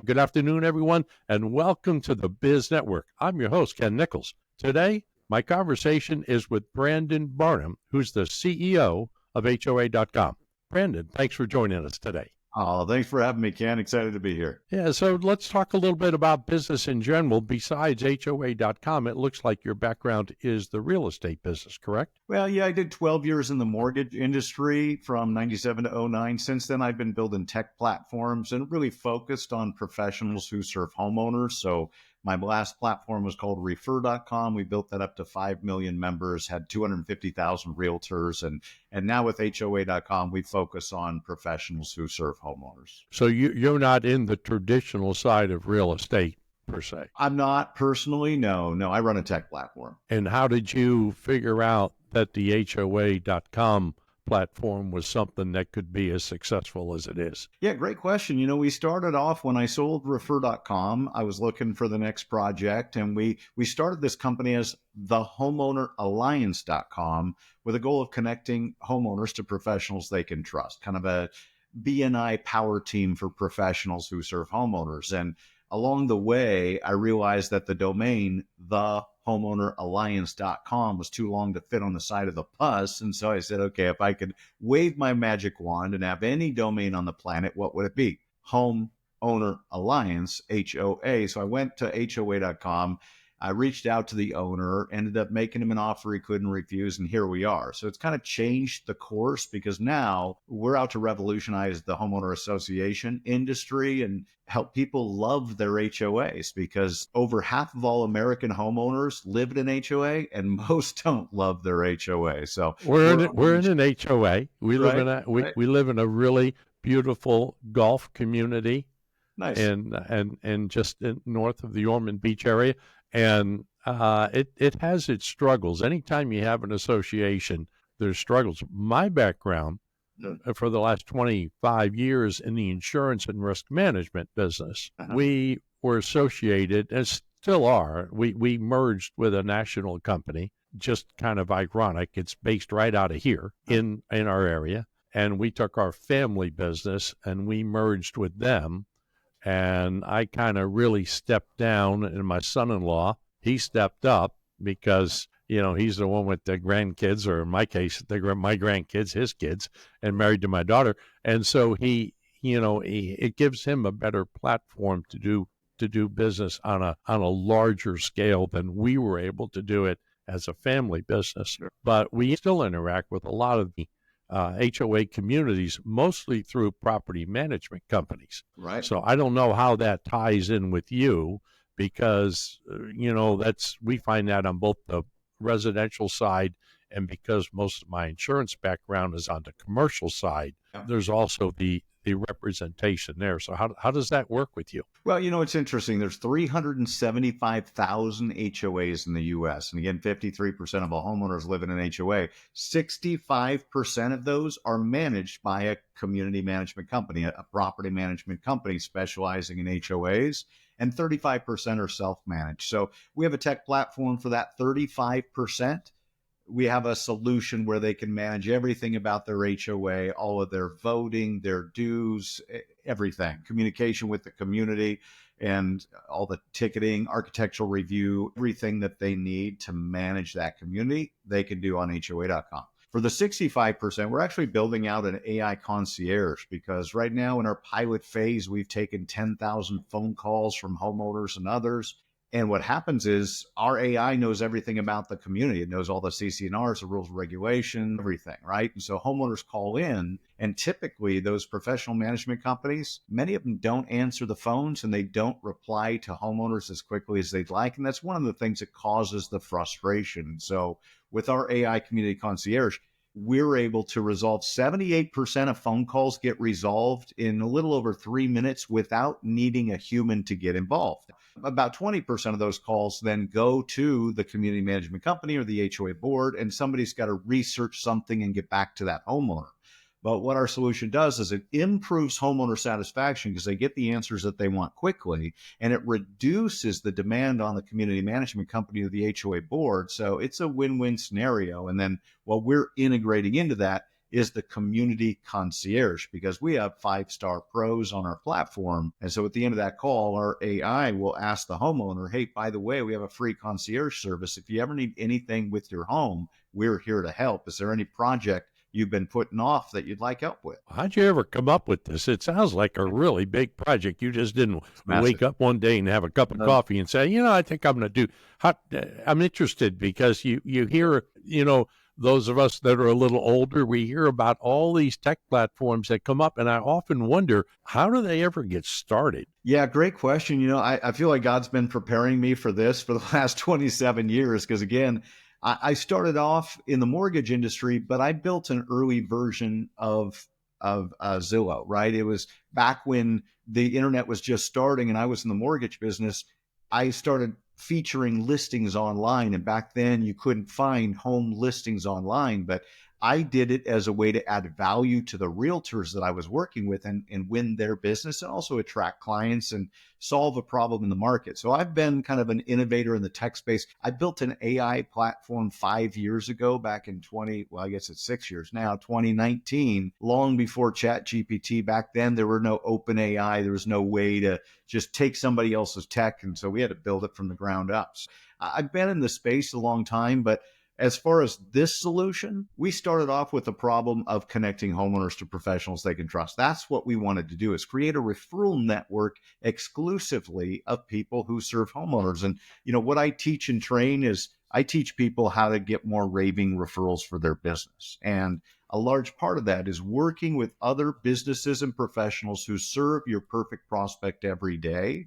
Good afternoon, everyone, and welcome to the Biz-Network. I'm your host, Ken Nichols. Today, my conversation is with Brandon Barnum, who's the CEO of HOA.com. Brandon, thanks for joining us today. Oh, thanks for having me, Ken. Excited to be here. Yeah, so let's talk a little bit about business in general. Besides HOA.com, it looks like your background is the real estate business, correct? Well, yeah, I did 12 years in the mortgage industry from 97 to 09. Since then, I've been building tech platforms and really focused on professionals who serve homeowners. So my last platform was called Refer.com. We built that up to 5 million members, had 250,000 realtors. And now with HOA.com, we focus on professionals who serve homeowners. So you're not in the traditional side of real estate, per se. I'm not personally, no, I run a tech platform. And how did you figure out that the HOA.com platform was something that could be as successful as it is? Yeah, great question. We started off when I sold Refer.com. I was looking for the next project, and we started this company as the homeowneralliance.com with a goal of connecting homeowners to professionals they can trust, kind of a BNI power team for professionals who serve homeowners. And along the way, I realized that the domain, thehomeowneralliance.com, was too long to fit on the side of the bus. And so I said, okay, if I could wave my magic wand and have any domain on the planet, what would it be? Homeowner Alliance, HOA. So I went to HOA.com. I reached out to the owner, ended up making him an offer he couldn't refuse, and here we are. So it's kind of changed the course because now we're out to revolutionize the homeowner association industry and help people love their HOAs, because over half of all American homeowners live in an HOA and most don't love their HOA. So we're in an HOA. We live in a really beautiful golf community. Nice. And just north of the Ormond Beach area. And it has its struggles. Anytime you have an association, there's struggles. My background for the last 25 years in the insurance and risk management business, we were associated, and still are. We merged with a national company, just kind of ironic. It's based right out of here in our area. And we took our family business and we merged with them. And I kind of really stepped down, and my son-in-law, he stepped up because, he's the one with the grandkids, or in my case, my grandkids, his kids, and married to my daughter. And so it gives him a better platform to do business on a larger scale than we were able to do it as a family business. Sure. But we still interact with a lot of the HOA communities, mostly through property management companies. Right. So I don't know how that ties in with you, because, we find that on both the residential side, and because most of my insurance background is on the commercial side, there's also the representation there. So how does that work with you? Well, it's interesting. There's 375,000 HOAs in the U.S. And again, 53% of all homeowners live in an HOA. 65% of those are managed by a community management company, a property management company specializing in HOAs, and 35% are self-managed. So we have a tech platform for that 35%. We have a solution where they can manage everything about their HOA, all of their voting, their dues, everything, communication with the community, and all the ticketing, architectural review, everything that they need to manage that community, they can do on HOA.com. For the 65%, we're actually building out an AI concierge, because right now in our pilot phase, we've taken 10,000 phone calls from homeowners and others. And what happens is our AI knows everything about the community. It knows all the CC&Rs, the rules, regulation, everything, right? And so homeowners call in, and typically those professional management companies, many of them don't answer the phones and they don't reply to homeowners as quickly as they'd like. And that's one of the things that causes the frustration. So with our AI community concierge, we're able to resolve 78% of phone calls get resolved in a little over 3 minutes without needing a human to get involved. About 20% of those calls then go to the community management company or the HOA board, and somebody's got to research something and get back to that homeowner. But what our solution does is it improves homeowner satisfaction because they get the answers that they want quickly, and it reduces the demand on the community management company or the HOA board. So it's a win-win scenario. And then what we're integrating into that is the community concierge, because we have 5-star pros on our platform. And so at the end of that call, our AI will ask the homeowner, hey, by the way, we have a free concierge service. If you ever need anything with your home, we're here to help. Is there any project you've been putting off that you'd like help with? How'd you ever come up with this? It sounds like a really big project. You just didn't wake up one day and have a cup of coffee and say, I think I'm going to do. I'm interested because you hear, those of us that are a little older, we hear about all these tech platforms that come up, and I often wonder, how do they ever get started? Yeah, great question. I feel like God's been preparing me for this for the last 27 years because, again, I started off in the mortgage industry, but I built an early version of Zillow, right? It was back when the internet was just starting and I was in the mortgage business. I started featuring listings online, and back then you couldn't find home listings online, but I did it as a way to add value to the realtors that I was working with and win their business, and also attract clients and solve a problem in the market. So I've been kind of an innovator in the tech space. I built an AI platform 5 years ago, back in I guess it's 6 years now, 2019, long before ChatGPT. Back then, there were no open AI. There was no way to just take somebody else's tech. And so we had to build it from the ground up. So I've been in the space a long time, but as far as this solution, we started off with the problem of connecting homeowners to professionals they can trust. That's what we wanted to do, is create a referral network exclusively of people who serve homeowners. And, what I teach and train is I teach people how to get more raving referrals for their business. And a large part of that is working with other businesses and professionals who serve your perfect prospect every day.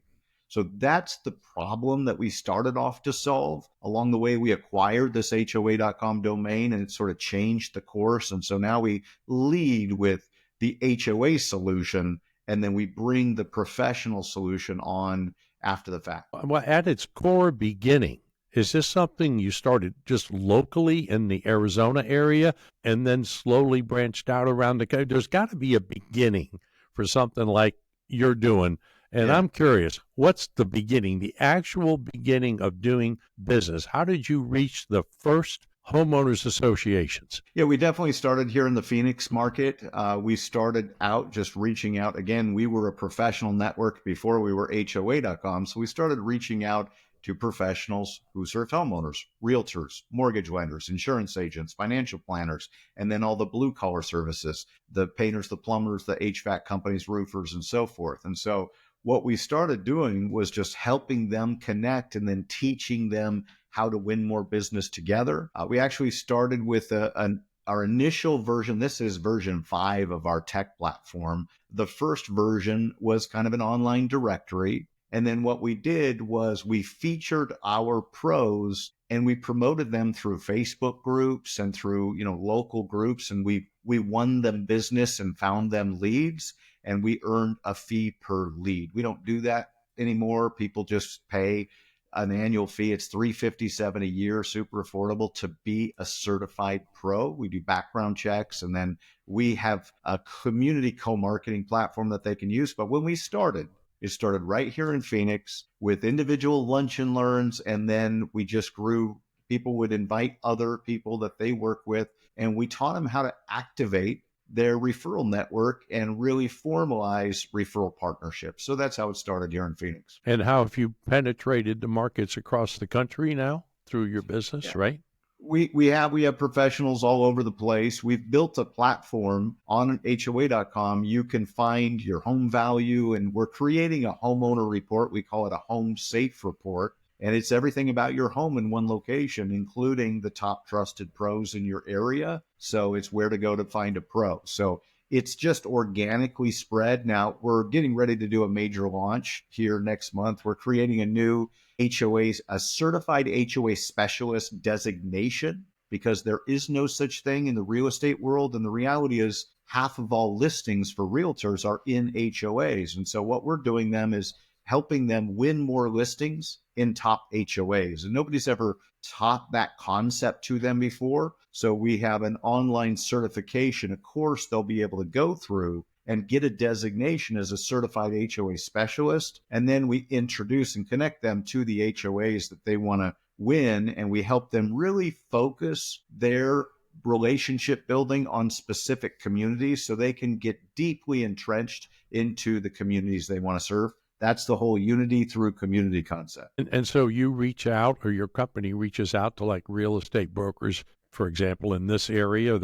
So that's the problem that we started off to solve. Along the way, we acquired this HOA.com domain, and it sort of changed the course. And so now we lead with the HOA solution, and then we bring the professional solution on after the fact. Well, at its core beginning, is this something you started just locally in the Arizona area and then slowly branched out around the country? There's got to be a beginning for something like you're doing. And I'm curious, what's the beginning, the actual beginning of doing business? How did you reach the first homeowners associations? Yeah, we definitely started here in the Phoenix market. We started out just reaching out. Again, we were a professional network before we were HOA.com. So we started reaching out to professionals who serve homeowners, realtors, mortgage lenders, insurance agents, financial planners, and then all the blue collar services, the painters, the plumbers, the HVAC companies, roofers, and so forth. And so what we started doing was just helping them connect and then teaching them how to win more business together. We actually started with our initial version. This is version 5 of our tech platform. The first version was kind of an online directory. And then what we did was we featured our pros and we promoted them through Facebook groups and through, local groups. And we won them business and found them leads, and we earned a fee per lead. We don't do that anymore. People just pay an annual fee. It's $357 a year, super affordable, to be a certified pro. We do background checks, and then we have a community co-marketing platform that they can use. But when we started, it started right here in Phoenix with individual lunch and learns, and then we just grew. People would invite other people that they work with, and we taught them how to activate their referral network and really formalize referral partnerships. So that's how it started here in Phoenix. And how have you penetrated the markets across the country now through your business, right? We have professionals all over the place. We've built a platform on HOA.com. You can find your home value, and we're creating a homeowner report. We call it a home safe report. And it's everything about your home in one location, including the top trusted pros in your area. So it's where to go to find a pro. So it's just organically spread. Now we're getting ready to do a major launch here next month. We're creating a new HOA, a certified HOA specialist designation, because there is no such thing in the real estate world. And the reality is half of all listings for realtors are in HOAs. And so what we're doing them is helping them win more listings in top HOAs. And nobody's ever taught that concept to them before. So we have an online certification, a course they'll be able to go through and get a designation as a certified HOA specialist. And then we introduce and connect them to the HOAs that they want to win. And we help them really focus their relationship building on specific communities so they can get deeply entrenched into the communities they want to serve. That's the whole unity through community concept. And so you reach out, or your company reaches out to like real estate brokers, for example, in this area.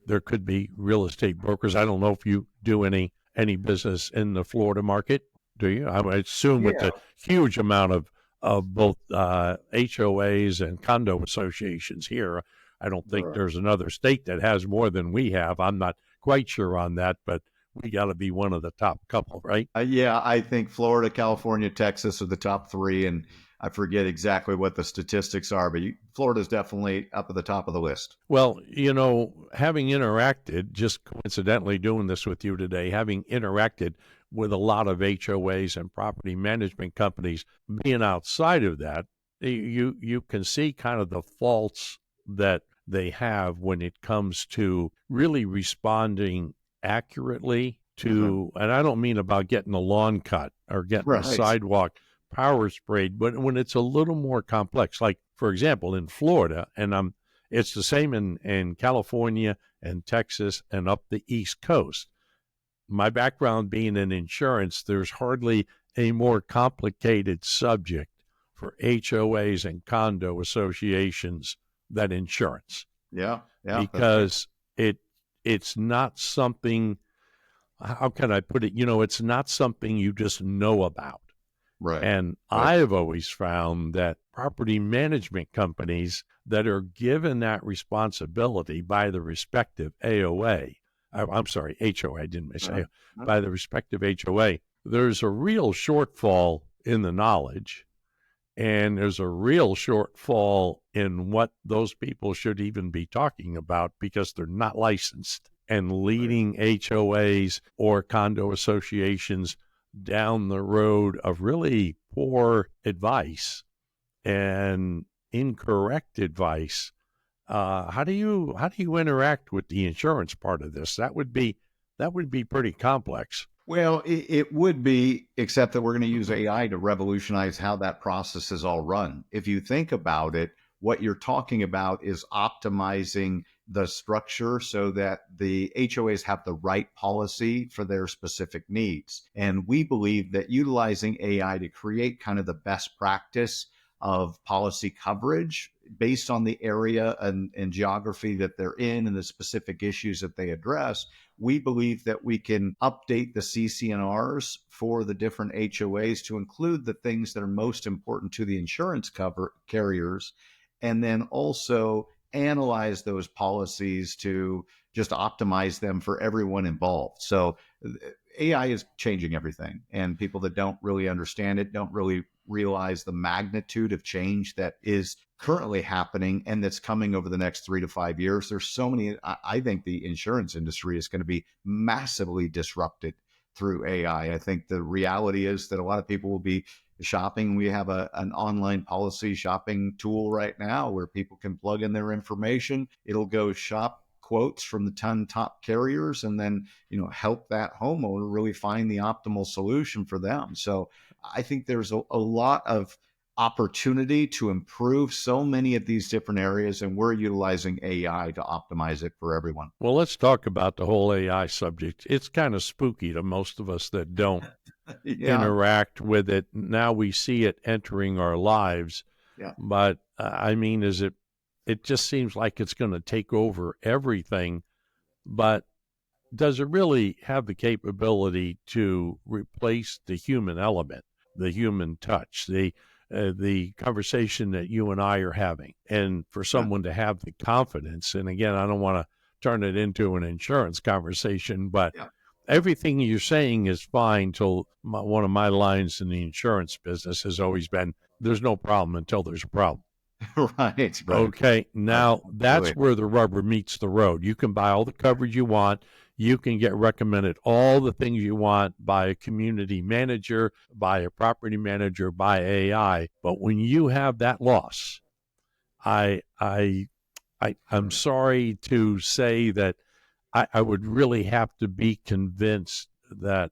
There could be real estate brokers. I don't know if you do any business in the Florida market. Do you? I would assume with Yeah, the huge amount of both HOAs and condo associations here, I don't think right. there's another state that has more than we have. I'm not quite sure on that, but we got to be one of the top couple, right? Yeah, I think Florida, California, Texas are the top three, and I forget exactly what the statistics are, but Florida's definitely up at the top of the list. Well, having interacted, just coincidentally doing this with you today, having interacted with a lot of HOAs and property management companies, being outside of that, you can see kind of the faults that they have when it comes to really responding accurately to, and I don't mean about getting the lawn cut or getting the Right. sidewalk power sprayed, but when it's a little more complex, like for example in Florida, and it's the same in California and Texas and up the East Coast. My background being in insurance, there's hardly a more complicated subject for HOAs and condo associations than insurance, Yeah, yeah, that's right. because it's not something, how can I put it? It's not something you just know about. Right, And right. I've always found that property management companies that are given that responsibility by the respective AOA, I'm sorry, HOA, I didn't say, Uh-huh. by the respective HOA, there's a real shortfall in the knowledge, and there's a real shortfall in what those people should even be talking about because they're not licensed, and Right. leading HOAs or condo associations down the road of really poor advice and incorrect advice. How do you interact with the insurance part of this? That would be pretty complex. Well, it would be, except that we're going to use AI to revolutionize how that process is all run. If you think about it, what you're talking about is optimizing the structure so that the HOAs have the right policy for their specific needs. And we believe that utilizing AI to create kind of the best practice of policy coverage based on the area and geography that they're in and the specific issues that they address, we believe that we can update the CCNRs for the different HOAs to include the things that are most important to the insurance cover carriers, and then also analyze those policies to just optimize them for everyone involved. So AI is changing everything, and people that don't really understand it don't really realize the magnitude of change that is currently happening and that's coming over the next 3 to 5 years. There's so many. I think the insurance industry is going to be massively disrupted through AI. I think the reality is that a lot of people will be shopping. We have an online policy shopping tool right now where people can plug in their information. It'll go shop quotes from the 10 top carriers and then help that homeowner really find the optimal solution for them. So I think there's a lot of opportunity to improve so many of these different areas, and we're utilizing AI to optimize it for everyone. Well, let's talk about the whole AI subject. It's kind of spooky to most of us that don't Yeah, interact with it. Now we see it entering our lives, yeah, but I mean, it just seems like it's going to take over everything, but does it really have the capability to replace the human element, the human touch, the conversation that you and I are having, and for yeah, someone to have the confidence? And again, I don't want to turn it into an insurance conversation, but yeah. everything you're saying is fine till one of my lines in the insurance business has always been, there's no problem until there's a problem. Right, right, Okay, right. now that's Absolutely. where the rubber meets the road. You can buy all the coverage you want. You can get recommended all the things you want by a community manager, by a property manager, by AI. But when you have that loss, I I I'm Right, sorry to say that I would really have to be convinced that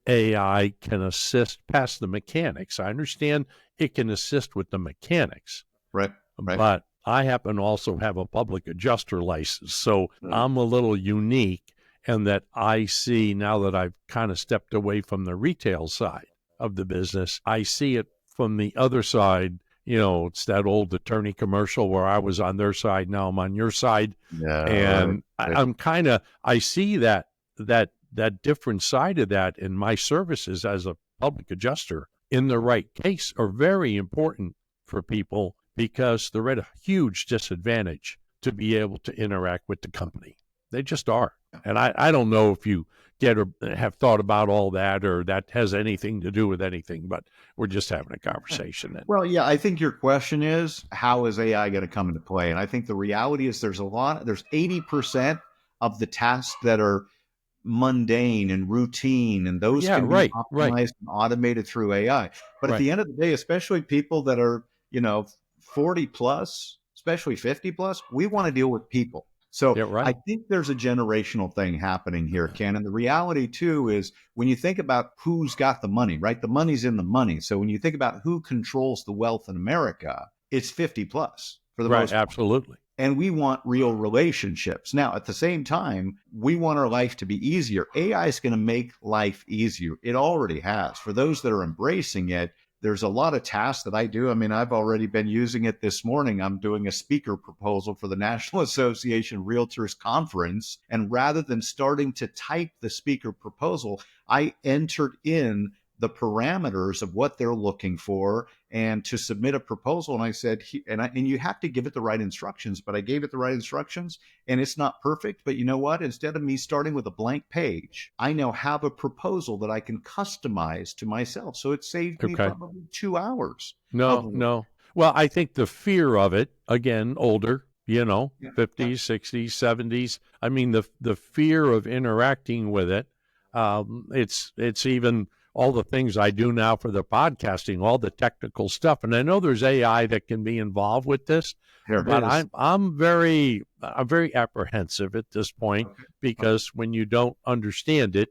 AI can assist past the mechanics. I understand it can assist with the mechanics, right, right. but I happen to also have a public adjuster license. So I'm a little unique in that I see, now that I've kind of stepped away from the retail side of the business, I see it from the other side. It's that old attorney commercial where I was on their side, now I'm on your side. Yeah, And right. I'm kind of, I see that different side of that, in my services as a public adjuster in the right case are very important for people, because they're at a huge disadvantage to be able to interact with the company. They just are. And I don't know if you get or have thought about all that, or that has anything to do with anything, but we're just having a conversation. And Well, yeah, I think your question is, how is AI going to come into play? And I think the reality is there's 80% of the tasks that are mundane and routine, and those yeah, can be right, optimized and automated through AI. But at right. the end of the day, especially people that are, 40 plus, especially 50 plus, we want to deal with people. So Yeah, I right. think there's a generational thing happening here, Ken. And the reality too is, when you think about who's got the money, right? The money's in the money. So when you think about who controls the wealth in America, it's 50 plus for the Right, most part. absolutely. And we want real relationships. Now, at the same time, we want our life to be easier. AI is going to make life easier. It already has. For those that are embracing it, there's a lot of tasks that I do. I mean, I've already been using it this morning. I'm doing a speaker proposal for the National Association Realtors Conference. And rather than starting to type the speaker proposal, I entered in the parameters of what they're looking for and to submit a proposal. And I said, and you have to give it the right instructions, but I gave it the right instructions, and it's not perfect. But you know what? Instead of me starting with a blank page, I now have a proposal that I can customize to myself. So it saved me Okay. probably 2 hours of No, work. no. Well, I think the fear of it, again, older, Yeah. 50s, 60s, 70s. I mean, the fear of interacting with it. It's even all the things I do now for the podcasting, all the technical stuff. And I know there's AI that can be involved with this, There but is. I'm very apprehensive at this point, Okay. because when you don't understand it,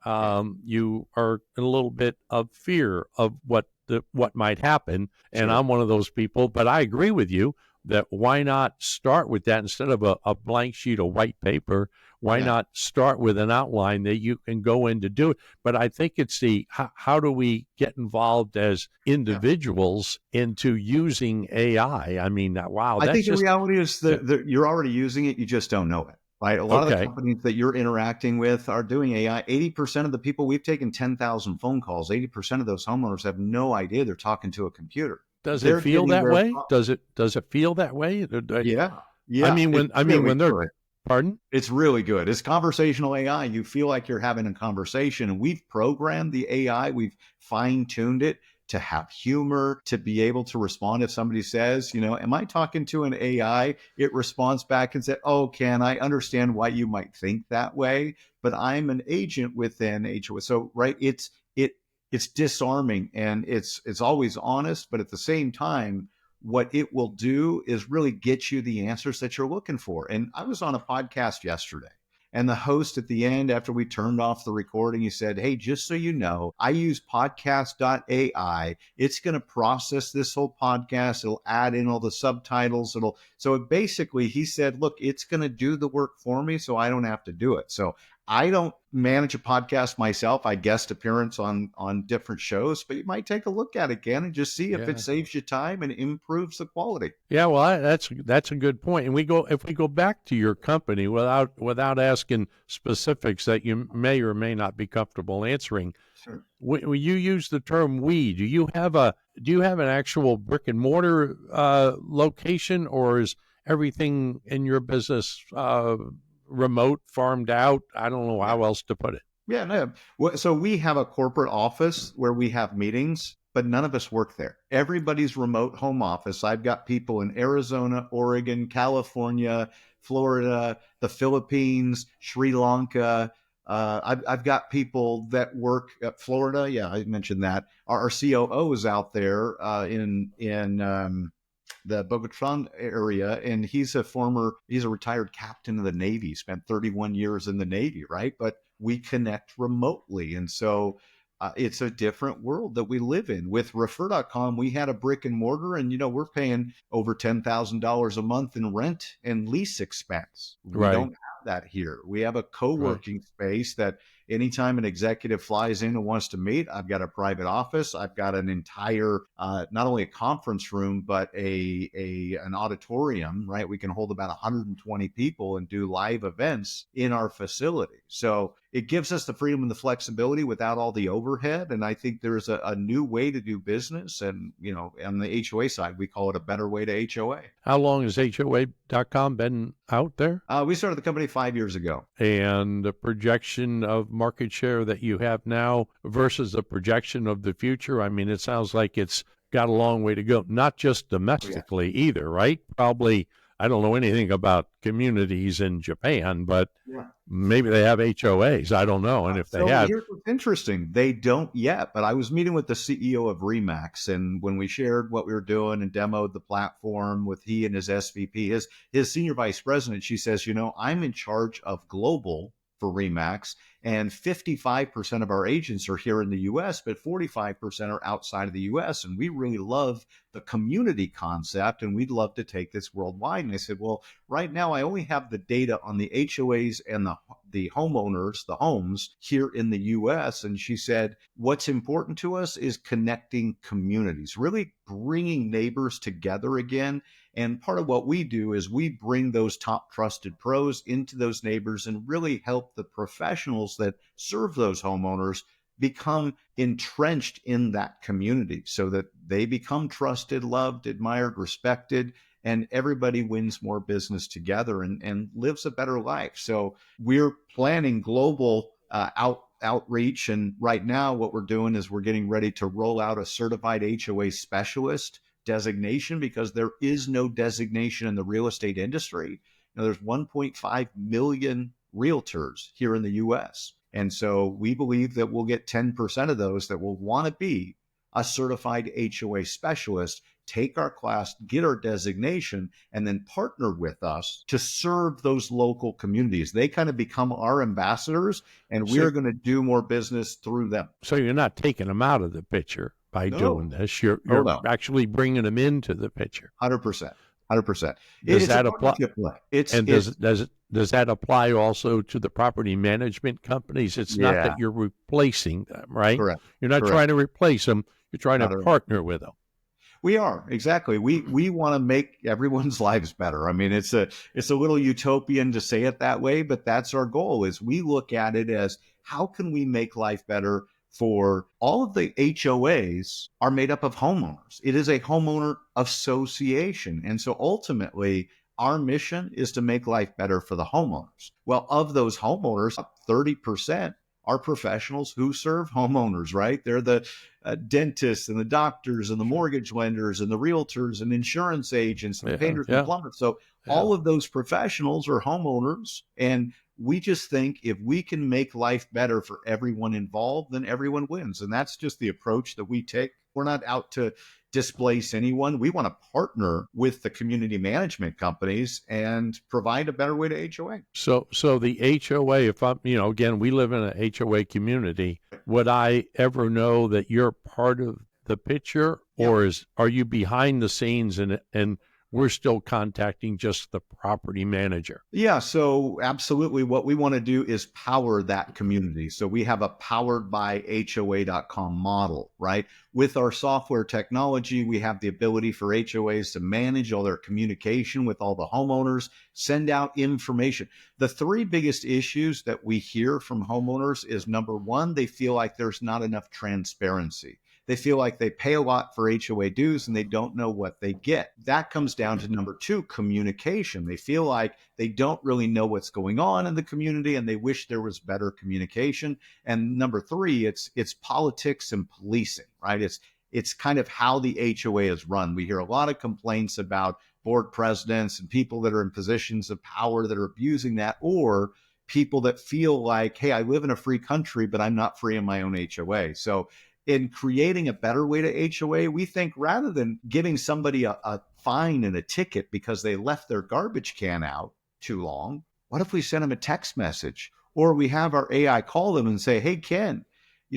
you are in a little bit of fear of what might happen. And Sure. I'm one of those people, but I agree with you that why not start with that instead of a blank sheet of white paper? Why Yeah. not start with an outline that you can go in to do it? But I think it's how do we get involved as Yeah. individuals into using AI? I mean, wow, I that's think the just, reality is yeah, that you're already using it. You just don't know it, right? A lot of the okay. companies that you're interacting with are doing AI. 80% of the people, we've taken 10,000 phone calls. 80% of those homeowners have no idea they're talking to a computer. Does it They're feel getting that their, way? Does it feel that way? yeah, I yeah, mean, it's when really they're, good. pardon? It's really good. It's conversational AI. You feel like you're having a conversation, and we've programmed the AI. We've fine tuned it to have humor, to be able to respond if somebody says, am I talking to an AI? It responds back and said, oh, Ken, I understand why you might think that way, but I'm an agent within HOA. So, right, it's disarming, and it's always honest, but at the same time, what it will do is really get you the answers that you're looking for. And I was on a podcast yesterday, and the host at the end, after we turned off the recording, he said, hey, just so you know, I use podcast.ai. It's going to process this whole podcast. It'll add in all the subtitles. Basically, he said, look, it's going to do the work for me, so I don't have to do it. So I don't manage a podcast myself. I guest appearance on different shows, but you might take a look at it again and just see if it Yeah. saves you time and improves the quality. Yeah, well, that's a good point. And if we go back to your company without asking specifics that you may or may not be comfortable answering, Sure. when you use the term "we," do you have an actual brick and mortar location, or is everything in your business remote, farmed out? I don't know Yeah. how else to put it. Yeah, no. So we have a corporate office where we have meetings, but none of us work there. Everybody's remote home office. I've got people in Arizona, Oregon, California, Florida, the Philippines, Sri Lanka. I've got people that work at Florida. Yeah, I mentioned that. Our COO is out there in the Bogota area, and he's a retired captain of the Navy, spent 31 years in the Navy, right? But we connect remotely. And so it's a different world that we live in. With Refer.com, we had a brick and mortar, and we're paying over $10,000 a month in rent and lease expense. We Right. don't have that here. We have a co-working space that anytime an executive flies in and wants to meet, I've got a private office. I've got an entire, not only a conference room, but an auditorium, right? We can hold about 120 people and do live events in our facility. So it gives us the freedom and the flexibility without all the overhead. And I think there's a new way to do business. And, on the HOA side, we call it a better way to HOA. How long has HOA.com been out there? We started the company 5 years ago. And the projection of market share that you have now versus the projection of the future, I mean, it sounds like it's got a long way to go, not just domestically either, right? Probably, I don't know anything about communities in Japan, but maybe they have HOAs. I don't know. And if they have. Here's what's interesting. They don't yet, but I was meeting with the CEO of Remax, and when we shared what we were doing and demoed the platform with he and his SVP, his senior vice president, she says, I'm in charge of global for Remax, and 55% of our agents are here in the U.S., but 45% are outside of the U.S., and we really love the community concept, and we'd love to take this worldwide. And I said, well, right now I only have the data on the HOAs and the homeowners, the homes here in the U.S. And she said, what's important to us is connecting communities, really bringing neighbors together again. And part of what we do is we bring those top trusted pros into those neighbors and really help the professionals that serve those homeowners become entrenched in that community so that they become trusted, loved, admired, respected, and everybody wins more business together and lives a better life. So we're planning global outreach. And right now what we're doing is we're getting ready to roll out a certified HOA specialist designation, because there is no designation in the real estate industry. There's 1.5 million realtors here in the U.S. And so we believe that we'll get 10% of those that will want to be a certified HOA specialist, take our class, get our designation, and then partner with us to serve those local communities. They kind of become our ambassadors, and we're going to do more business through them. So you're not taking them out of the picture by doing this. You're actually bringing them into the picture. 100%. 100%. Does that apply? Does that apply also to the property management companies? It's not that you're replacing them, right? Correct. You're not trying to replace them. You're trying to partner with them. We are, exactly. We want to make everyone's lives better. I mean, it's a little utopian to say it that way, but that's our goal. Is we look at it as, how can we make life better for all of the HOAs are made up of homeowners. It is a homeowner association. And so ultimately, our mission is to make life better for the homeowners. Well, of those homeowners, 30% are professionals who serve homeowners, right? They're the dentists and the doctors and the mortgage lenders and the realtors and insurance agents and painters and plumbers. So all of those professionals are homeowners. And we just think if we can make life better for everyone involved, then everyone wins. And that's just the approach that we take. We're not out to displace anyone. We want to partner with the community management companies and provide a better way to HOA. So the HOA, if I'm, again, we live in a HOA community, would I ever know that you're part of the picture, or are you behind the scenes and we're still contacting just the property manager? Yeah, so absolutely. What we want to do is power that community. So we have a powered by HOA.com model, right? With our software technology, we have the ability for HOAs to manage all their communication with all the homeowners, send out information. The three biggest issues that we hear from homeowners is, number one, they feel like there's not enough transparency. They feel like they pay a lot for HOA dues and they don't know what they get. That comes down to number two, communication. They feel like they don't really know what's going on in the community and they wish there was better communication. And number three, it's politics and policing, right? It's kind of how the HOA is run. We hear a lot of complaints about board presidents and people that are in positions of power that are abusing that, or people that feel like, hey, I live in a free country, but I'm not free in my own HOA. So in creating a better way to HOA, we think rather than giving somebody a fine and a ticket because they left their garbage can out too long, what if we send them a text message, or we have our AI call them and say, hey, Ken,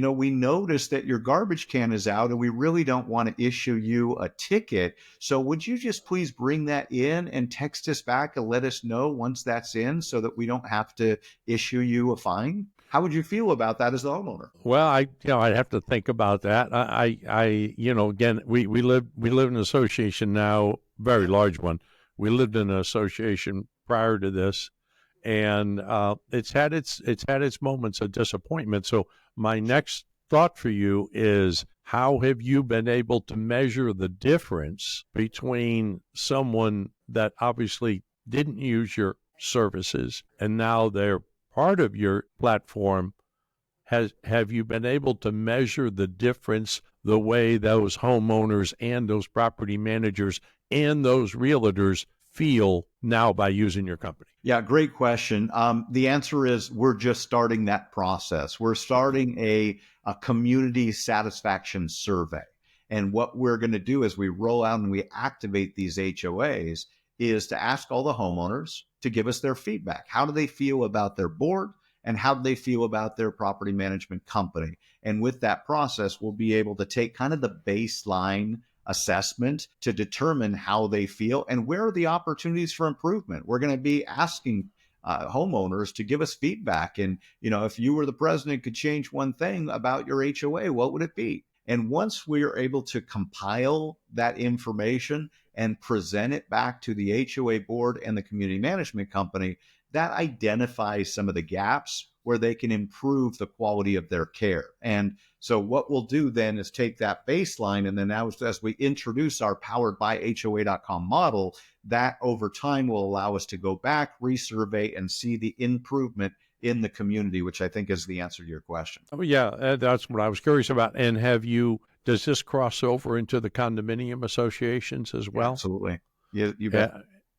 we noticed that your garbage can is out and we really don't want to issue you a ticket. So would you just please bring that in and text us back and let us know once that's in so that we don't have to issue you a fine? How would you feel about that as the homeowner? Well, I'd have to think about that. Again, we live in an association now, very large one. We lived in an association prior to this, and it's had its moments of disappointment. So my next thought for you is, how have you been able to measure the difference between someone that obviously didn't use your services and now they're part of your platform? Have you been able to measure the difference, the way those homeowners and those property managers and those realtors feel now by using your company? Yeah, great question. The answer is we're just starting that process. We're starting a community satisfaction survey. And what we're going to do as we roll out and we activate these HOAs is to ask all the homeowners to give us their feedback. How do they feel about their board? And how do they feel about their property management company? And with that process, we'll be able to take kind of the baseline assessment to determine how they feel and where are the opportunities for improvement. We're going to be asking homeowners to give us feedback. And, if you were the president, could change one thing about your HOA, what would it be? And once we are able to compile that information and present it back to the HOA board and the community management company, that identifies some of the gaps where they can improve the quality of their care. And so what we'll do then is take that baseline, and then as we introduce our powered by HOA.com model, that over time will allow us to go back, resurvey, and see the improvement in the community, which I think is the answer to your question. Oh, yeah, that's what I was curious about. And does this cross over into the condominium associations as well? Absolutely. You bet.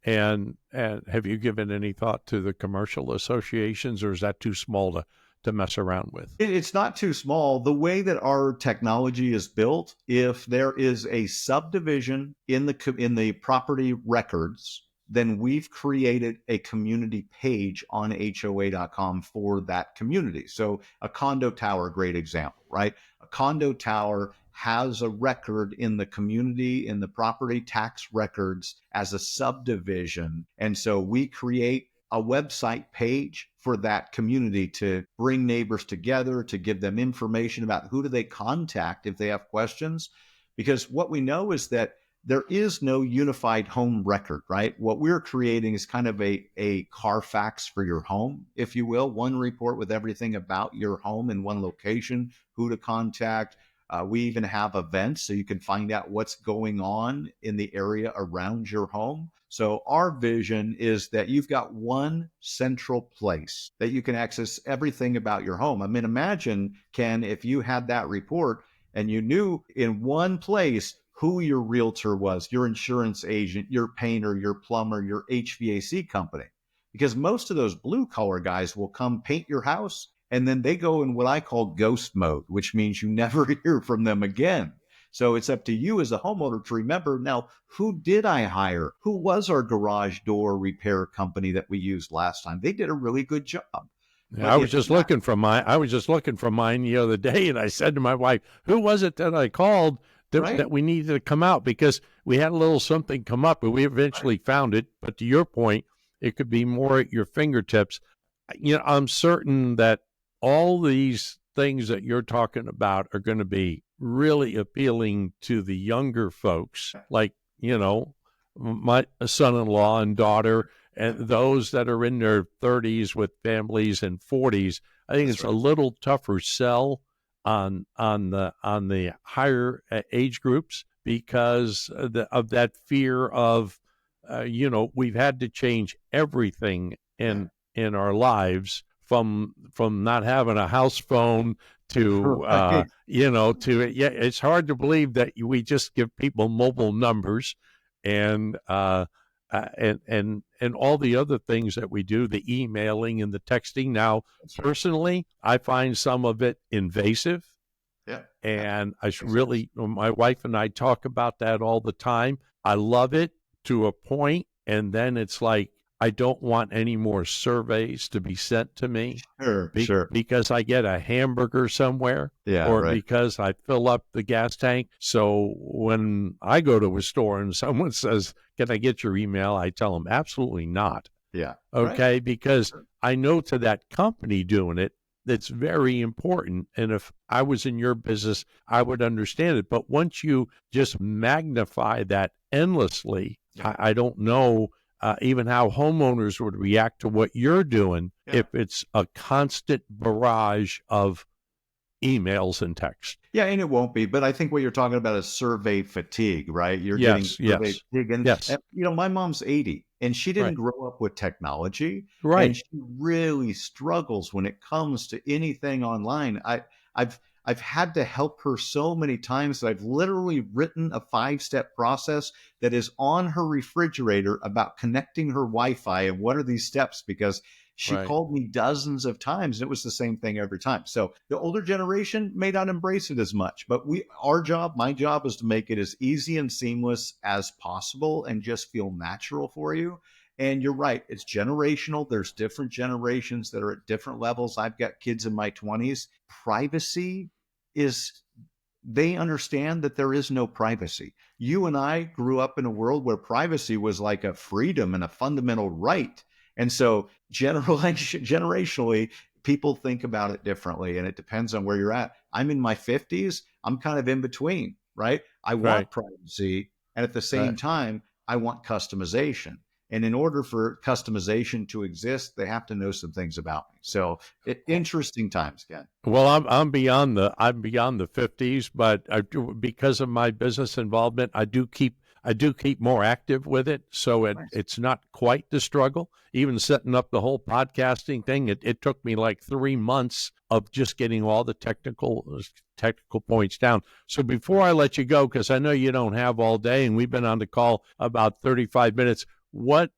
And have you given any thought to the commercial associations, or is that too small to mess around with? It's not too small. The way that our technology is built, if there is a subdivision in the property records, then we've created a community page on HOA.com for that community. So a condo tower, great example, right? A condo tower has a record in the community, in the property tax records as a subdivision. And so we create a website page for that community to bring neighbors together, to give them information about who do they contact if they have questions. Because what we know is that there is no unified home record, right? What we're creating is kind of a Carfax for your home, if you will, one report with everything about your home in one location, who to contact. We even have events so you can find out what's going on in the area around your home. So our vision is that you've got one central place that you can access everything about your home. I mean, imagine, Ken, if you had that report and you knew in one place who your realtor was, your insurance agent, your painter, your plumber, your HVAC company. Because most of those blue collar guys will come paint your house and then they go in what I call ghost mode, which means you never hear from them again. So it's up to you as a homeowner to remember, now, who did I hire? Who was our garage door repair company that we used last time? They did a really good job. Yeah, I was just looking for mine the other day, and I said to my wife, "Who was it that I called that we needed to come out?" Because we had a little something come up, and we eventually found it. But to your point, it could be more at your fingertips. I'm certain that all these things that you're talking about are going to be really appealing to the younger folks, like, my son-in-law and daughter, and those that are in their 30s with families and 40s. I think it's a little tougher sell on the higher age groups because of that fear of, we've had to change everything in our lives, from not having a house phone to it's hard to believe that we just give people mobile numbers and all the other things that we do, the emailing and the texting. Now, personally, I find some of it invasive. Yeah. And my wife and I talk about that all the time. I love it to a point, and then it's like, I don't want any more surveys to be sent to me Sure. because I get a hamburger somewhere Yeah, or right. because I fill up the gas tank. So when I go to a store and someone says, "Can I get your email?" I tell them absolutely not. Yeah. Right. Okay, because I know to that company doing it, it's very important. And if I was in your business, I would understand it. But once you just magnify that endlessly, Yeah. I don't know even how homeowners would react to what you're doing Yeah. if it's a constant barrage of emails and text. Yeah, and it won't be, but I think what you're talking about is survey fatigue, right? You're getting Yes, survey yes, fatigue. And, yes, my mom's 80 and she didn't right, grow up with technology, and right, she really struggles when it comes to anything online. I've I've had to help her so many times that I've literally written a 5-step process that is on her refrigerator about connecting her Wi-Fi and what are these steps, because she right, called me dozens of times and it was the same thing every time. So the older generation may not embrace it as much, but my job is to make it as easy and seamless as possible and just feel natural for you. And you're right, it's generational. There's different generations that are at different levels. I've got kids in my 20s. Privacy is, they understand that there is no privacy. You and I grew up in a world where privacy was like a freedom and a fundamental right. And so generationally, people think about it differently, and it depends on where you're at. I'm in my 50s. I'm kind of in between, right? I right, want privacy, and at the same right. time, I want customization. And in order for customization to exist, they have to know some things about me. So interesting times, Ken. Well, I'm beyond the 50s, but because of my business involvement, I do keep more active with it, so Nice. it's not quite the struggle. Even setting up the whole podcasting thing, it took me like 3 months of just getting all the technical points down. So before I let you go, because I know you don't have all day, and we've been on the call about 35 minutes, what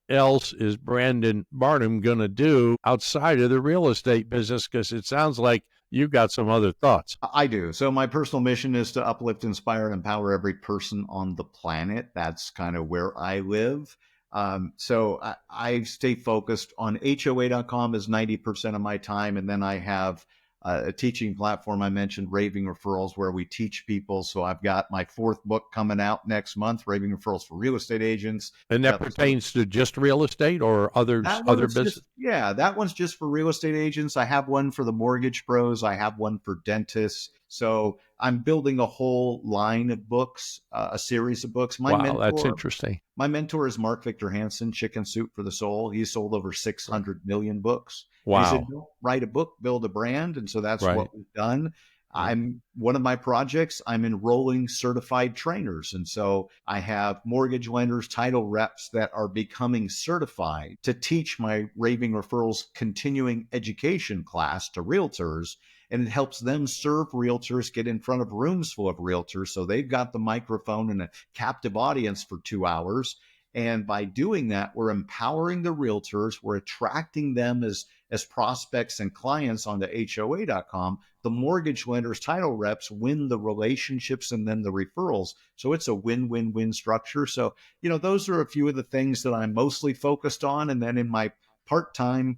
else is Brandon Barnum going to do outside of the real estate business? Because it sounds like you've got some other thoughts. I do. So my personal mission is to uplift, inspire, and empower every person on the planet. That's kind of where I live. I stay focused on HOA.com is 90% of my time. And then I have a teaching platform I mentioned, Raving Referrals, where we teach people. So I've got my 4th book coming out next month, Raving Referrals for Real Estate Agents. And that Got the pertains to just real estate or that one other is business? just, yeah, that one's just for real estate agents. I have one for the mortgage pros. I have one for dentists. So I'm building a whole line of books, a series of books. Wow, that's interesting. My mentor is Mark Victor Hansen, Chicken Soup for the Soul. He sold over 600 million books. And he said, Wow. don't write a book, build a brand. And so that's Right. what we've done. Right. I'm one of my projects, I'm enrolling certified trainers. And so I have mortgage lenders, title reps that are becoming certified to teach my Raving Referrals continuing education class to realtors. And it helps them serve realtors, get in front of rooms full of realtors. So they've got the microphone and a captive audience for 2 hours. And by doing that, we're empowering the realtors. We're attracting them as prospects and clients onto HOA.com. The mortgage lenders, title reps win the relationships and then the referrals. So it's a win-win-win structure. So, those are a few of the things that I'm mostly focused on. And then in my part-time,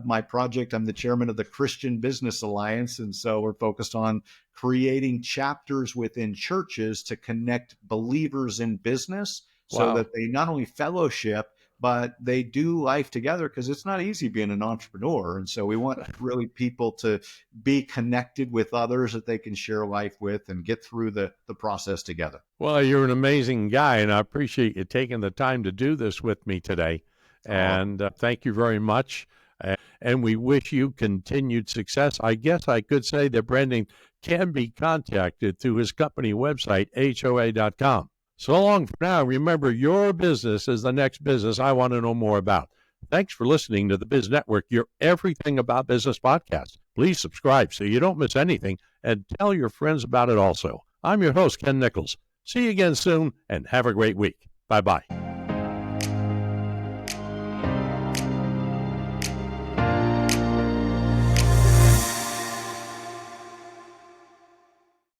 my project, I'm the chairman of the Christian Business Alliance. And so we're focused on creating chapters within churches to connect believers in business so Wow. that they not only fellowship, but they do life together, because it's not easy being an entrepreneur. And so we want really people to be connected with others that they can share life with and get through the process together. Well, you're an amazing guy, and I appreciate you taking the time to do this with me today. Oh, And thank you very much. And we wish you continued success. I guess I could say that Brandon can be contacted through his company website, HOA.com. So long for now. Remember, your business is the next business I want to know more about. Thanks for listening to the Biz Network, your Everything About Business podcast. Please subscribe so you don't miss anything, and tell your friends about it also. I'm your host, Ken Nichols. See you again soon, and have a great week. Bye-bye.